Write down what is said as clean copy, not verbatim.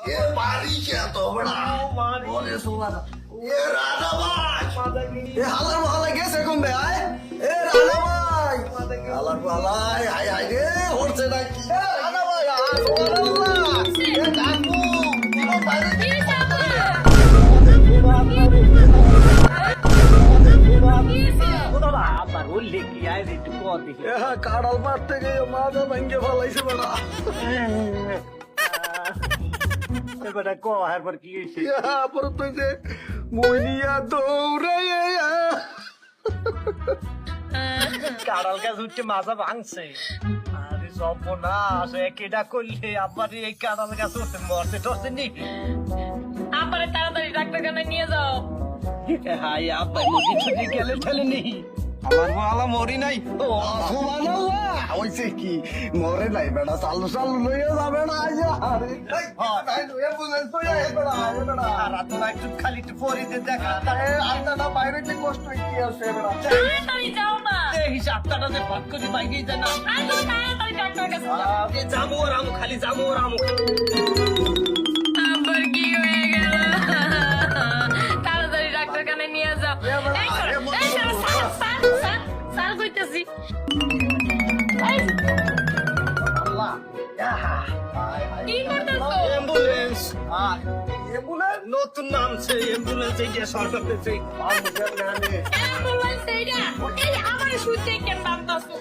ये बारिश है तो बड़ा बोले सुना ये राजा भाई ये हालर वाला कैसे कौन बे आए ए राजा भाई हालर वाला हाय हाय रे और से ना की राजा भाई आ सुना ये काकू बोलो भाई काडल मारते गए माझा भंगे फलायचे बडा বেটা ক হারবার কি হইছে परत तुझे मोनिया दौरे কাড়াল গাছ উঠে মাজা ভাঙছে আরে সর্বনাশ একেটা করলে আবার এই কাড়াল গাছ উঠে মরতে টরতে নি আব্বারে তাড়াতাড়ি ডাক্তারখানায় নিয়ে যাও। হাই আব্বা নদী ছুটি গেলে ঠেলে নি আমার মালা মরি নাই ও সুবহানাল্লাহ হইছে কি মরে নাই বেটা চালু চালু লইয়া যাবে না আজ আরে নাই লইয়া বুঝাই তো এ বেটা এ বেটা আর রাত না একটু খালি একটু পরিতে দেখা আরে আত্মা না বাইরে যে কষ্ট কি আছে বেটা তাড়াতাড়ি যাও না। এই হিসাবটা যে ভাগ করে বাইরে যায় না আর তুমি তাড়াতাড়ি ডাক্তারের কাছে যাও। এ জামু আর আমু খালি জামু আর আমু আব্বার কি হয়ে গেল? তাড়াতাড়ি ডাক্তারখানায় নিয়ে যাও। এই শোনো, এই শোনো, স্যার কইতেছি। এই, আল্লাহ কি করতেছো? অ্যাম্বুলেন্স এমবুলেন্স নতুন নামছে অ্যাম্বুলেন্স এই যে সরকার পেছে আর বুঝেন না আমি অ্যাম্বুলেন্স এইটা? এই আমার শুনতে কেন নামতাছো?